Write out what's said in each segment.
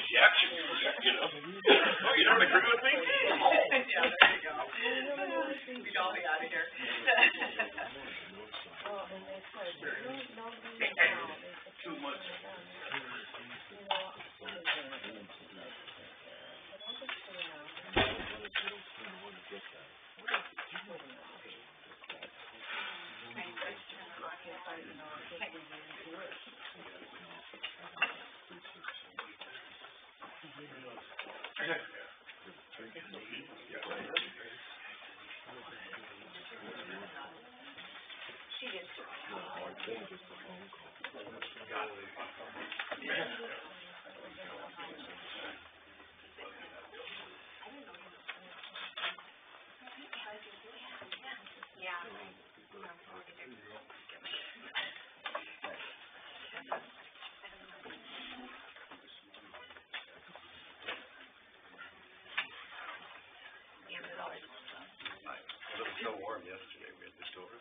objection, you know. Oh, you don't agree with me? Yeah, there you go. We'd all be out of here. Too much. She did. Yeah. It was so warm yesterday. We had the doors.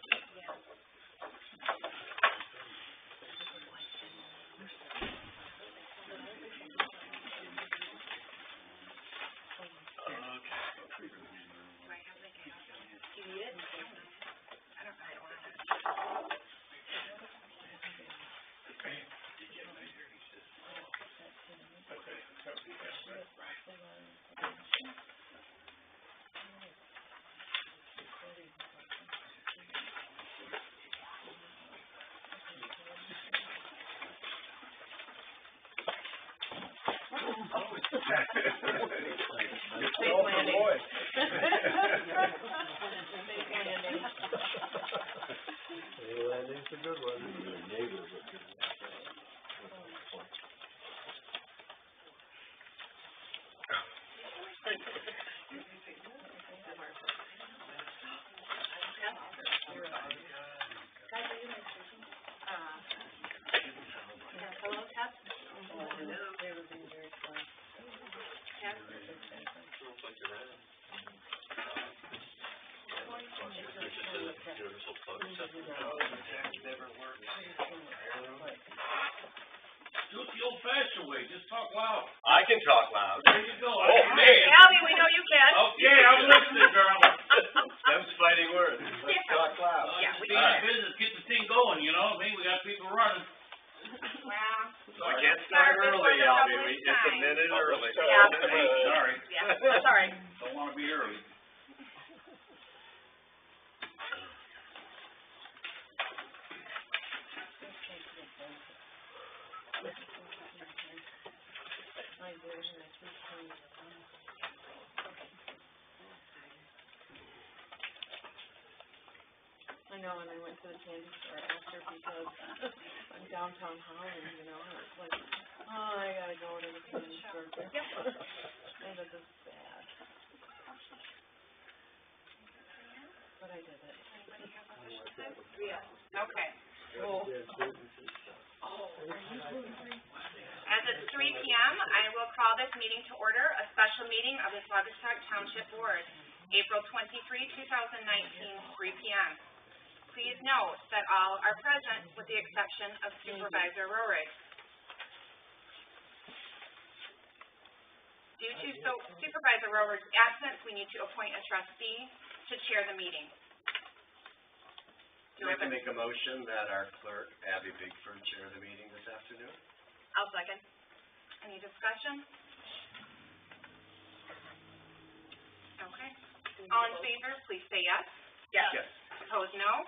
Landing's a good one. Hello, Ted? Do it the old-fashioned way. Just talk loud. I can talk loud. There you go. Oh, man. Abby, we know you can. Okay, I'm listening, girl. Them's fighting words. Let's talk loud. Yeah, we Be in business. Get the thing going, you know. I mean, we got people running. Wow. We can't start early, Albie. It's a minute early. Yeah. Hey, sorry. Yeah, sorry. Don't want to be early. I know, and I went to the candy store after because I'm downtown Holland, you know, and it's like, oh, I gotta go to the candy store. And it is bad. But I did it. Yeah. Okay. Oh. As it's 3 p.m., I will call this meeting to order, a special meeting of the Saugatuck Township Board, April 23, 2019, 3 p.m. Please note that all are present with the exception of Supervisor Roerig. Due to Supervisor Roerig's absence, we need to appoint a trustee to chair the meeting. I'd like to make a motion that our clerk, Abby Bigford, chair the meeting this afternoon. I'll second. Any discussion? Okay. All in favor, please say yes. Yes. Opposed, no.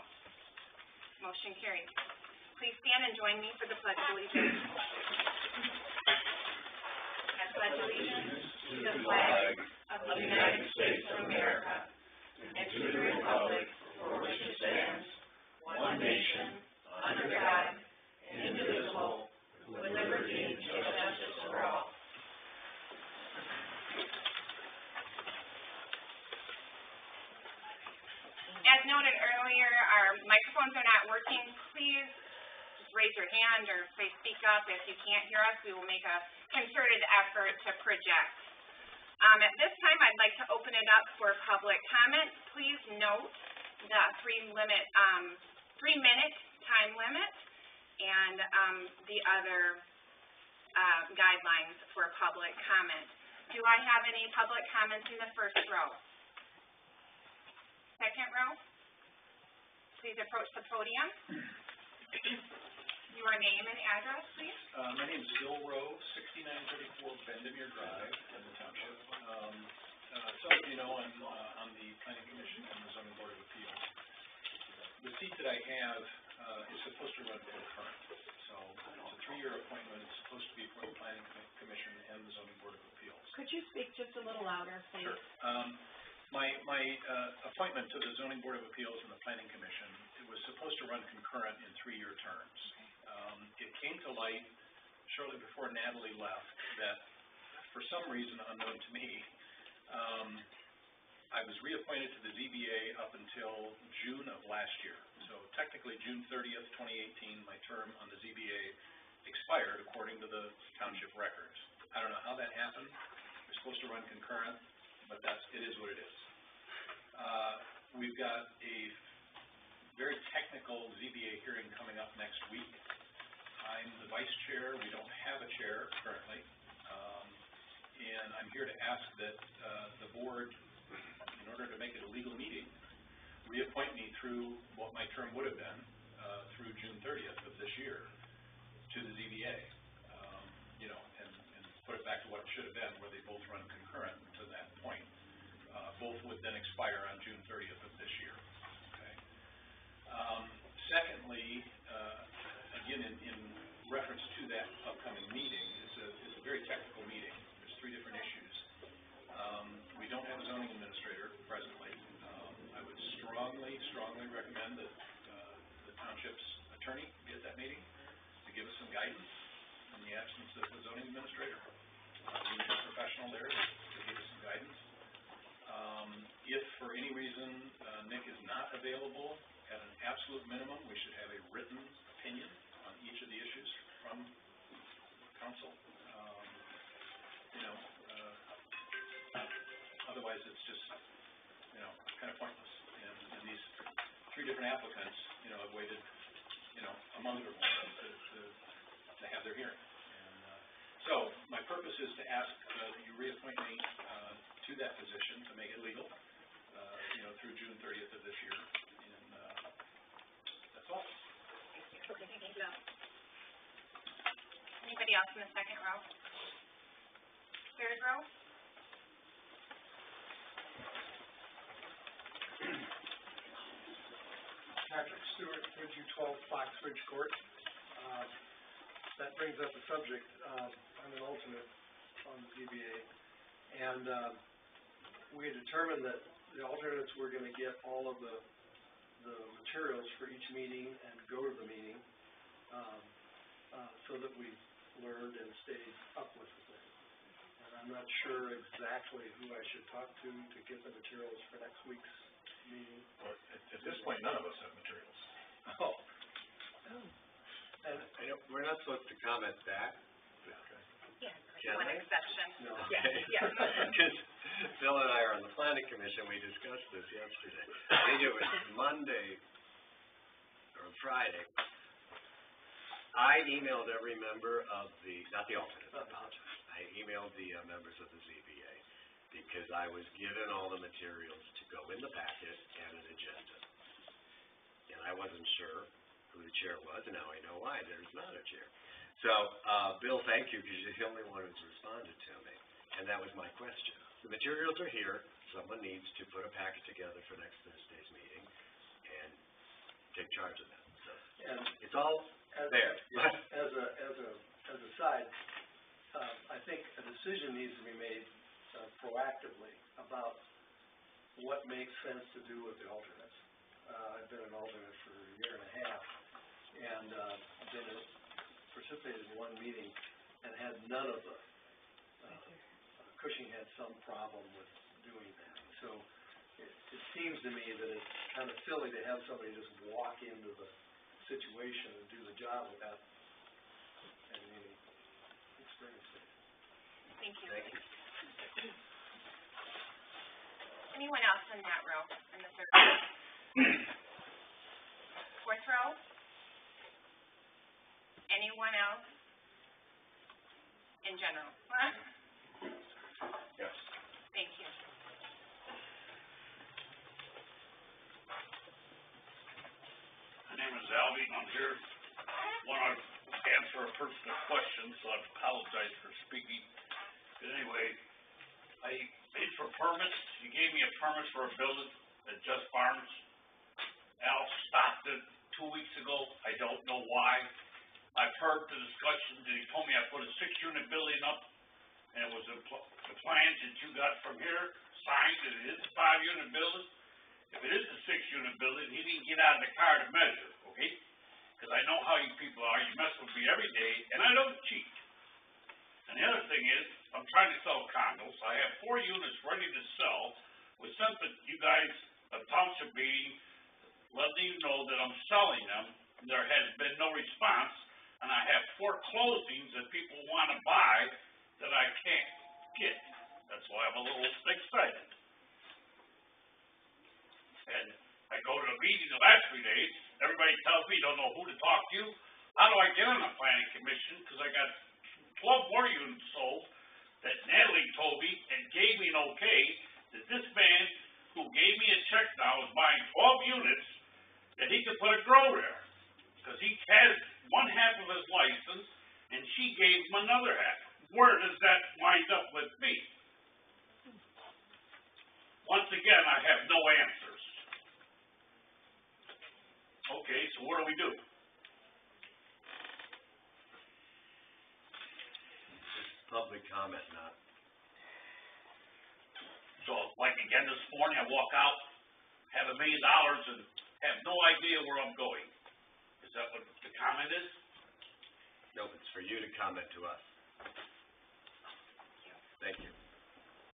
Motion carries. Please stand and join me for the Pledge of Allegiance. I pledge allegiance to the flag of the United States of America and to the republic for which it stands, one nation, under God, indivisible, with liberty and justice for all. As noted earlier, our microphones are not working. Please just raise your hand or say speak up. If you can't hear us, we will make a concerted effort to project. At this time, I'd like to open it up for public comment. Please note the 3-minute time limit and the other guidelines for public comment. Do I have any public comments in the first row? Second row? Please approach the podium. Your name and address, please. My name is Bill Rowe, 6934 Bendemeer Drive in the township. Some of you know I'm on the Planning Commission and the Zoning Board of Appeals. The seat that I have is supposed to run concurrent. So it's a 3-year appointment. It's supposed to be for the Planning Commission and the Zoning Board of Appeals. Could you speak just a little louder, please? Sure. My appointment to the Zoning Board of Appeals and the Planning Commission, it was supposed to run concurrent in 3-year terms. It came to light shortly before Natalie left that for some reason unknown to me, I was reappointed to the ZBA up until June of last year. So technically June 30th, 2018, my term on the ZBA expired according to the township records. I don't know how that happened. We're supposed to run concurrent, but it is what it is. We've got a very technical ZBA hearing coming up next week. I'm the vice chair. We don't have a chair currently. And I'm here to ask that the board, in order to make it a legal meeting, reappoint me through what my term would have been through June 30th of this year to the ZBA, and put it back to what it should have been, where they both run concurrent to that point. Both would then expire on June 30th of this year. Okay. Secondly, again, in reference to that upcoming meeting, is a very technical meeting. There's 3 different issues. We don't have a zoning administrator presently. I would strongly recommend that the township's attorney be at that meeting to give us some guidance in the absence of the zoning administrator. We need a professional there to give us some guidance. If for any reason Nick is not available, at an absolute minimum, we should have a written opinion on each of the issues from council. Otherwise it's just, kind of pointless. And these 3 different applicants, have waited, a month or more to have their hearing. And so my purpose is to ask that you reappoint me to that position to make it legal, through June 30th of this year. And that's all. Okay, thank you. Anybody else in the second row? Third row? Patrick Stewart, Ridgeview 12, Fox Ridge Court. That brings up a subject. I'm an alternate on the ZBA, and we determined that the alternates were going to get all of the materials for each meeting and go to the meeting, so that we learned and stayed up with the thing. And I'm not sure exactly who I should talk to get the materials for next week's meeting. Well, at this point, none of us have materials. Oh. And we're not supposed to comment back. Yeah, one exception. No. Yeah. Because Bill and I are on the Planning Commission. We discussed this yesterday. I think it was Monday or Friday. I emailed every member of not the alternate, I apologize. I emailed the members of the ZBA because I was given all the materials to go in the packet and an agenda. And I wasn't sure who the chair was, and now I know why. There's not a chair. So, Bill, thank you, because you're the only one who's responded to me. And that was my question. The materials are here. Someone needs to put a packet together for next Thursday's meeting and take charge of that. So, And it's all there. As a side, I think a decision needs to be made proactively about what makes sense to do with the alternates. I've been an alternate for a year and a half, and participated in one meeting and had none of the, Cushing had some problem with doing that. So it seems to me that it's kind of silly to have somebody just walk into the situation and do the job without having any experience with it. Thank you. Thank you. Anyone else in that row, in the third row? Fourth row? Anyone else? in general. Yes. Thank you. My name is Albie, I'm here, wanna answer a personal question, so I apologize for speaking. But anyway, I paid for permits, you gave me a permit for a building at Just Farms. Al stopped it 2 weeks ago, I don't know why. I've heard the discussion that he told me I put a 6-unit building up, and it was the plans that you got from here, signed that it is a 5-unit building. If it is a 6-unit building, he didn't get out of the car to measure, okay? Because I know how you people are, you mess with me every day, and I don't cheat. And the other thing is, I'm trying to sell condos, I have 4 units ready to sell, with something you guys, a township meeting, letting you know that I'm selling them, and there has been no response, and I have 4 closings that people wanna buy that I can't get. That's why I'm a little excited. And I go to a meeting the last 3 days, everybody tells me, don't know who to talk to. How do I get on the planning commission? Cause I got 12 more units sold that Natalie told me and gave me an okay, that this man who gave me a check now is buying 12 units, that he could put a grow there. Cause he has 1/2 of his license, and she gave him another half. Where does that wind up with me? Once again, I have no answers. Okay, so what do we do? Just public comment, not. So, like again this morning, I walk out, have $1 million and have no idea where I'm going. Is that what the comment is? No, it's for you to comment to us. Thank you.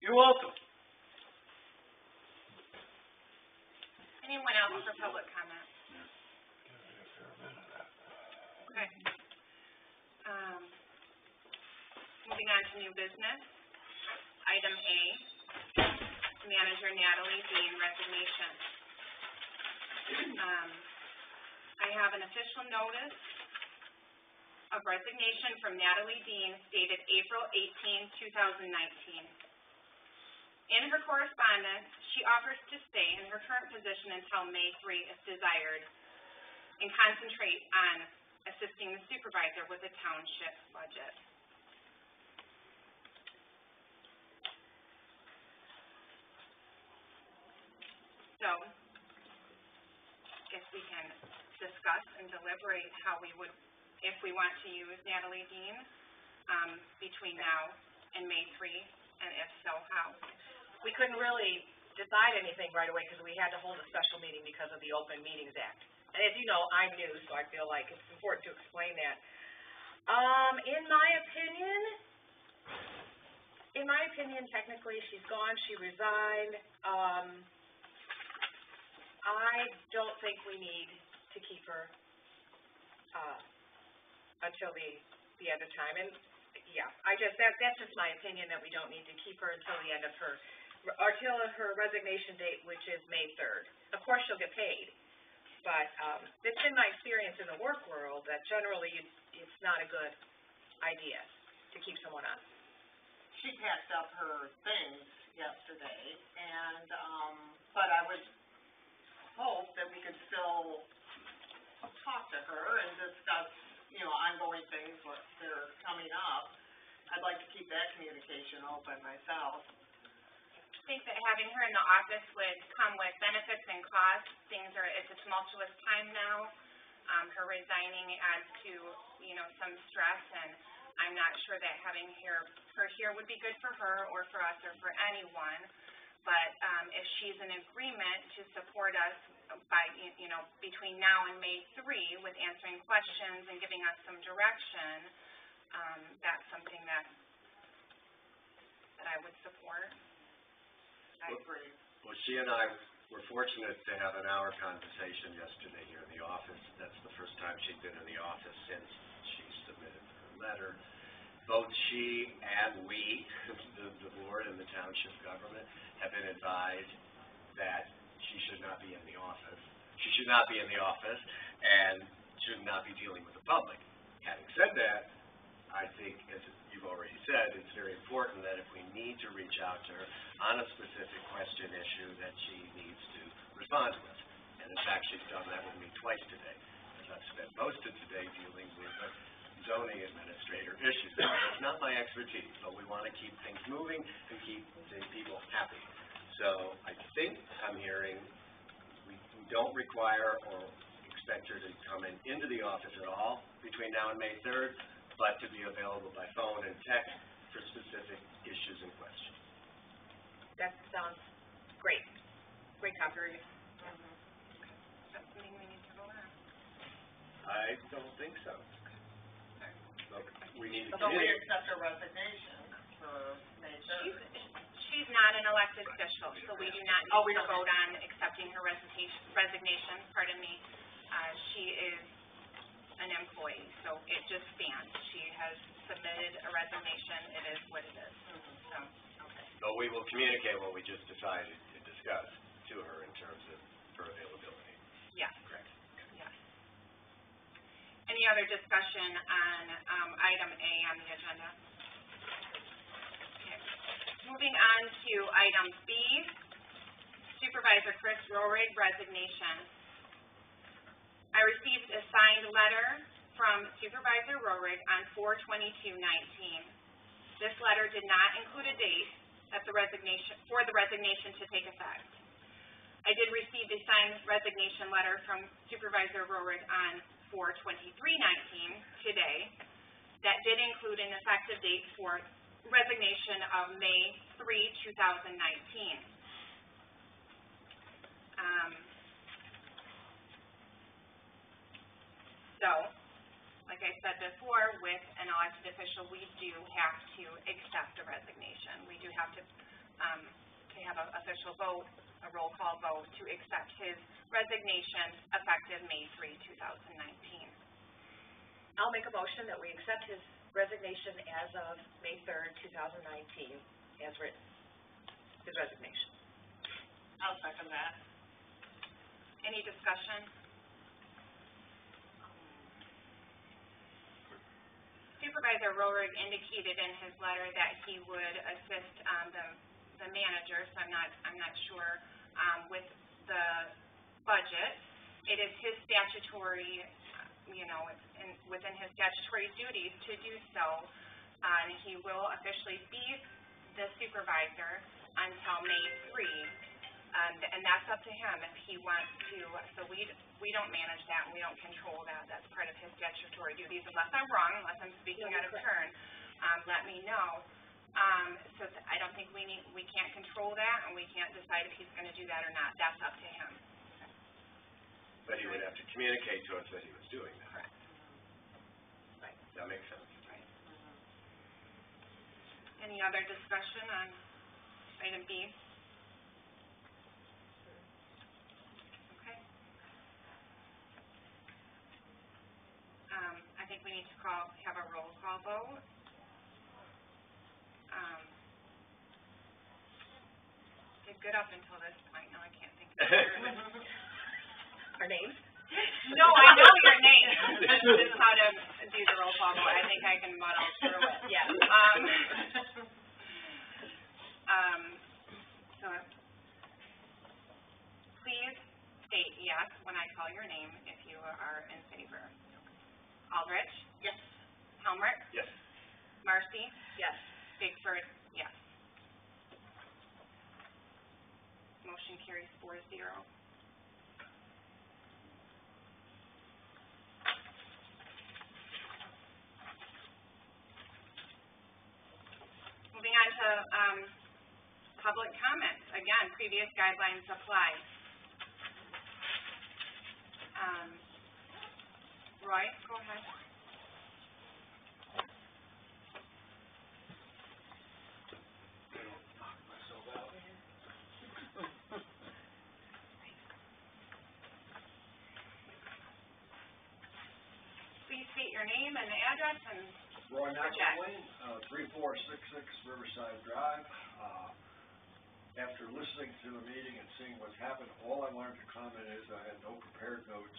You're welcome. Anyone else for public comment? Okay. Moving on to new business. Item A, Manager Natalie Dean resignation. I have an official notice of resignation from Natalie Dean dated April 18, 2019. In her correspondence, she offers to stay in her current position until May 3 if desired and concentrate on assisting the supervisor with the township budget. So, I guess we can discuss and deliberate how we would, if we want to use Natalie Dean, between now and May 3, and if so, how? We couldn't really decide anything right away because we had to hold a special meeting because of the Open Meetings Act. And as you know, I'm new, so I feel like it's important to explain that. In my opinion, technically, she's gone, she resigned. I don't think we need to keep her, until the end of time. And, yeah, that's just my opinion, that we don't need to keep her until the end of her resignation date, which is May 3rd. Of course, she'll get paid, but, it's been my experience in the work world that generally it's not a good idea to keep someone on. She packed up her things yesterday, and, but I would hope that we could still talk to her and discuss, ongoing things that are coming up. I'd like to keep that communication open myself. I think that having her in the office would come with benefits and costs. It's a tumultuous time now. Her resigning adds to, some stress, and I'm not sure that having her here would be good for her or for us or for anyone. But, if she's in agreement to support us by, between now and May 3 with answering questions and giving us some direction, that's something that I would support. I agree. Well, she and I were fortunate to have an hour conversation yesterday here in the office. That's the first time she'd been in the office since she submitted her letter. Both she and we, the board and the township government, have been advised that she should not be in the office. She should not be in the office and should not be dealing with the public. Having said that, I think, as you've you've already said, it's very important that if we need to reach out to her on a specific question issue, that she needs to respond to us. And in fact, she's done that with me twice today, as I've spent most of today dealing with zoning administrator issues. It's not my expertise, but we want to keep things moving and keep people happy. So I think I'm hearing we don't require or expect her to come into the office at all between now and May 3rd, but to be available by phone and text for specific issues and questions. That sounds great. Great copy. That's something we need to vote on. I don't think so. But we need to So we communicate. accept her resignation for May 3rd. She's not an elected official, so we do not Oh, we need to don't vote on accepting her resignation, pardon me. She is an employee, so it just stands. She has submitted a resignation, it is what it is, so. But we will communicate what we just decided to discuss to her in terms of her availability. Yes, correct, yes. Any other discussion on item A on the agenda? Okay. Moving on to item B, Supervisor Chris Rohrig resignation. I received a signed letter from Supervisor Rohrig on 4/22/19. This letter did not include a date for the resignation to take effect. I did receive a signed resignation letter from Supervisor Rohrig on 4/23/19 today that did include an effective date for resignation of May 3, 2019. So, like I said before, with an elected official, we do have to accept a resignation. We do have to have an official vote, a roll call vote, to accept his resignation effective May 3, 2019. I'll make a motion that we accept his resignation as of May 3rd, 2019, as written. His resignation. I'll second that. Any discussion? Supervisor Rohrig indicated in his letter that he would assist the manager, so I'm not sure with the budget. It is his statutory, within his statutory duties to do so, and he will officially be the supervisor until May 3. And that's up to him if he wants to, so we don't manage that and we don't control that. That's part of his statutory duties, unless I'm wrong, unless I'm speaking out of turn, let me know. So I don't think we can't control that, and we can't decide if he's gonna do that or not. That's up to him. But he would have to communicate to us that he was doing that. Correct. Right. That makes sense. Right. Any other discussion on item B? Okay. I think we need to have a roll call vote. Did good up until this point, now I can't think of it. Our names? No, I know your name. This is how to do the roll call vote. I think I can muddle through it. Yeah. So please state yes when I call your name if you are in favor. Aldrich? Yes. Helmrich? Yes. Marcy? Yes. Bigford? Yes. Motion carries 4-0. Moving on to public comments. Again, previous guidelines apply. Roy, go ahead. Please state your name and address and Roy project. McElwain, 3466 Riverside Drive. After listening to the meeting and seeing what's happened, all I wanted to comment is, I had no prepared notes,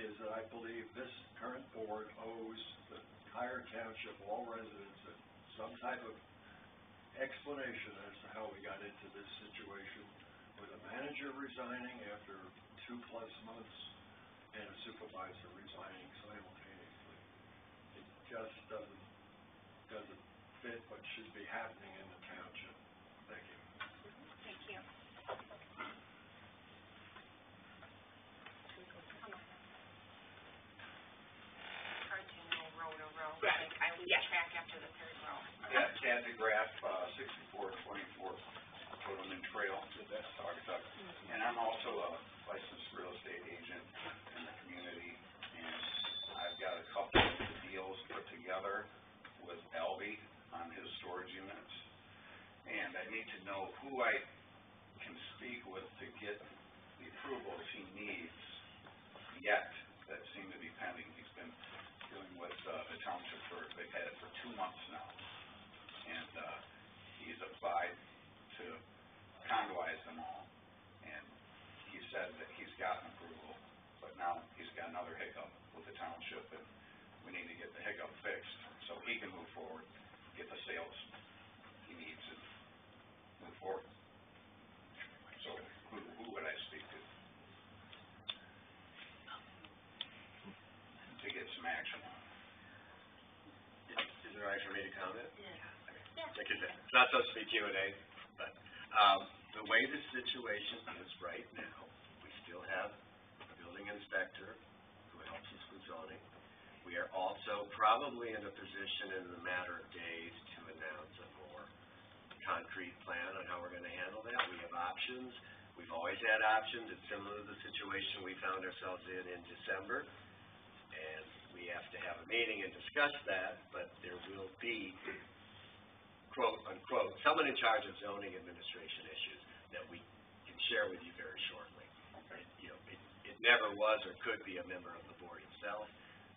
is that I believe this current board owes the entire township, all residents at some type of explanation as to how we got into this situation with a manager resigning after 2+ months and a supervisor resigning simultaneously. It just doesn't fit what should be happening in the township. Thank you. Thank you. Hard to know row to row, like I lose track after the third row. Yeah, Cat DeGraff, 6424 Coleman Trail, that's Saugatuck. And I'm also a licensed real estate agent in the community, and I've got a couple of deals put together with Albie on his storage units. And I need to know who I can speak with to get the approvals he needs yet that seem to be pending. He's been dealing with the township they've had it for 2 months now. And he's applied to condoize them all. And he said that he's gotten approval, but now he's got another hiccup with the township, and we need to get the hiccup fixed so he can move forward, get the sales he needs, and move forward. So who would I speak to get some action on? Is it all right for me to comment? Yeah. Like I said, it's not supposed to be Q&A, but the way the situation is right now, we still have a building inspector who helps us with zoning. We are also probably in a position in a matter of days to announce a more concrete plan on how we're going to handle that. We have options. We've always had options. It's similar to the situation we found ourselves in December. And we have to have a meeting and discuss that, but there will be, quote unquote, someone in charge of zoning administration issues that we can share with you very shortly. It never was or could be a member of the board itself,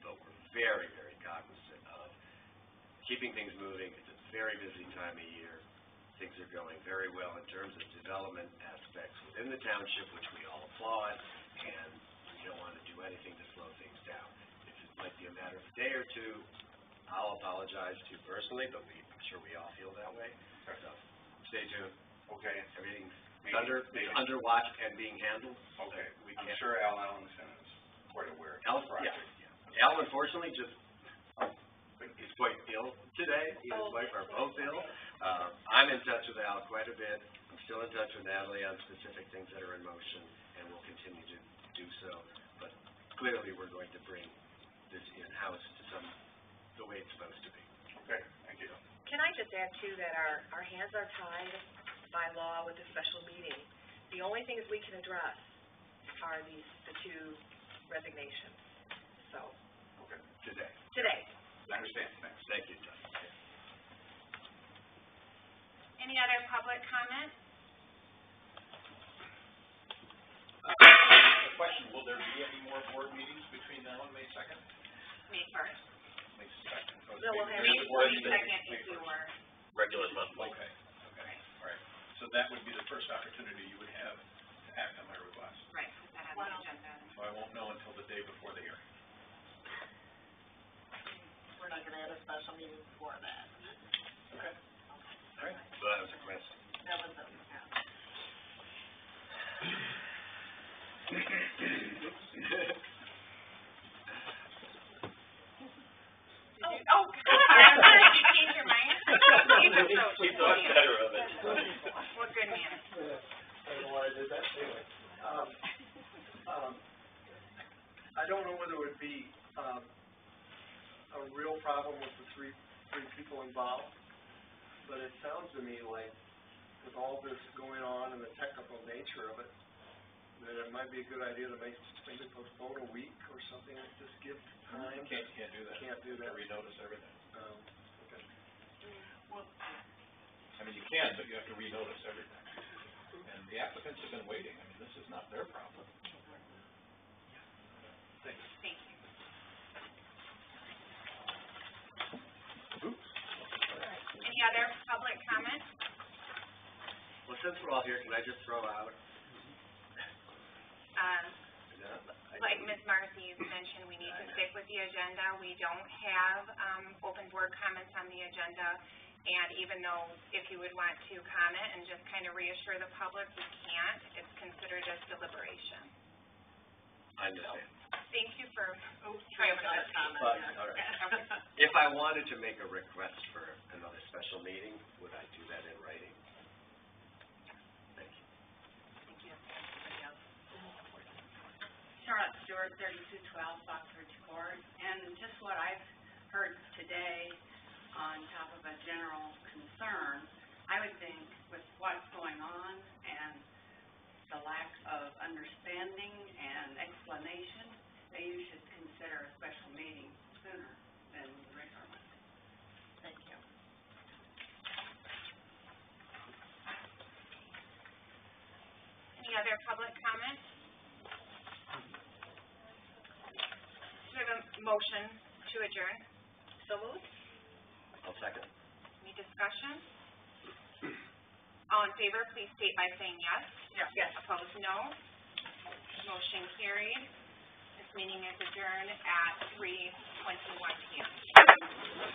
but we're very, very cognizant of keeping things moving. It's a very busy time of year. Things are going very well in terms of development aspects within the township, which we all applaud, and we don't want to do anything to slow things down. If it might be a matter of a day or two, I'll apologize to you personally, but I'm sure we all feel that way. So, stay tuned. Okay. Everything's under watch and being handled. Okay. I'm sure Al Allenson is quite aware of the project. Yeah. Al, unfortunately, he's quite ill today. He and his wife are both ill. I'm in touch with Al quite a bit. I'm still in touch with Natalie on specific things that are in motion, and we'll continue to do so. But clearly, we're going to bring this in-house to the way it's supposed to be. Okay, thank you. Can I just add too that our hands are tied by law with the special meeting. The only things we can address are the 2 resignations. So. Okay, Today. I understand, thanks. Thank you, John. Any other public comment? A question, will there be any more board meetings between now and May 2nd? May 1st. May 2nd. No, we'll have May 2nd is your Regular monthly. Okay, all right. So that would be the first opportunity you would have to act on my request. right, put that on the agenda. So I won't know until the day before the hearing. We're not gonna have a special meeting before that. Okay. All right. So that was a question. That was it, yeah. Oh, did you change your mind? You were so He thought better of it. Well, good man. I don't know why I did that, anyway. I don't know whether it would be, a real problem with the three people involved, but it sounds to me like with all this going on and the technical nature of it, that it might be a good idea to maybe postpone a week or something, just give time. Can't do that. Can't do that. Renotice everything. Okay. Well, I mean, you can, but you have to renotice everything. And the applicants have been waiting. I mean, this is not their problem. Thanks. Thank you. Any other public comment? Well, since we're all here, can I just throw out? Like Ms. Marcy mentioned, we need to stick with the agenda. We don't have, open board comments on the agenda. And even though if you would want to comment and just kind of reassure the public, we can't, it's considered as deliberation. I understand. Thank you for We trying have to. another comment But, here. all right. If I wanted to make a request for another special meeting, would I do that in writing? Thank you. Charlotte Stewart, 3212 Foxbridge Court, and just what I've heard today on top of a general concern, I would think with what's going on and the lack of understanding and explanation, that you should consider a special meeting sooner than the regular one. Thank you. Any other public comment? Do we have a motion to adjourn? So moved? I'll second. Any discussion? All in favor, please state by saying yes. Yes. Opposed, no. Motion carried. This meeting is adjourned at 3:21 p.m.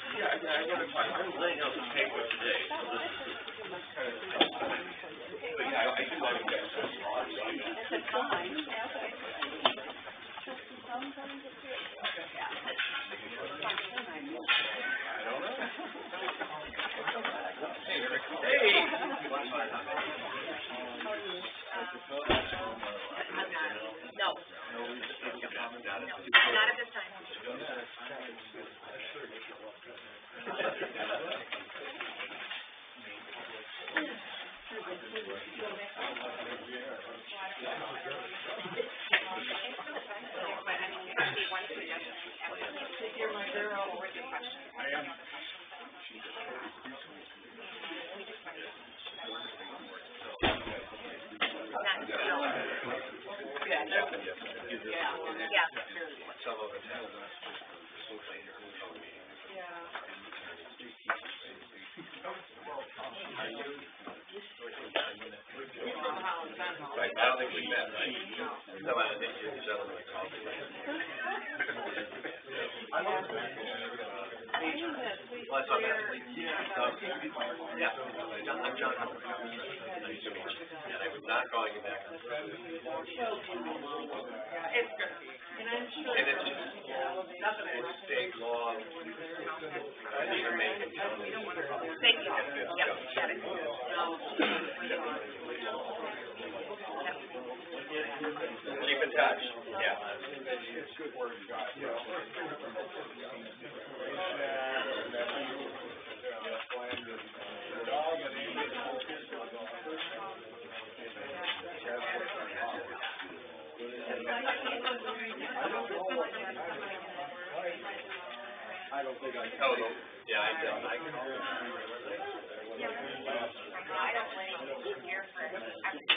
I'm laying out the paper today, so this is kind of tough. But yeah, I do want to get some thoughts on that. At the time, sometimes it's good. I don't know. Hey, Eric. Hey! No. Not at this time. You're my girl. I am. Yeah. Some of it has social meeting. Right, I don't think we met, right? No, I think you're the gentleman that called me. Well, I saw that. Yeah, I'm John. Nice to meet you. And I was not calling you back. It's good. And I'm sure. And it's just, it's state law. I need to make it. Thank you. Yep, got it. Keep in touch. Yeah. Good work, you guys. I don't think I can. Oh, no. Yeah, I can. I don't wait here for everything.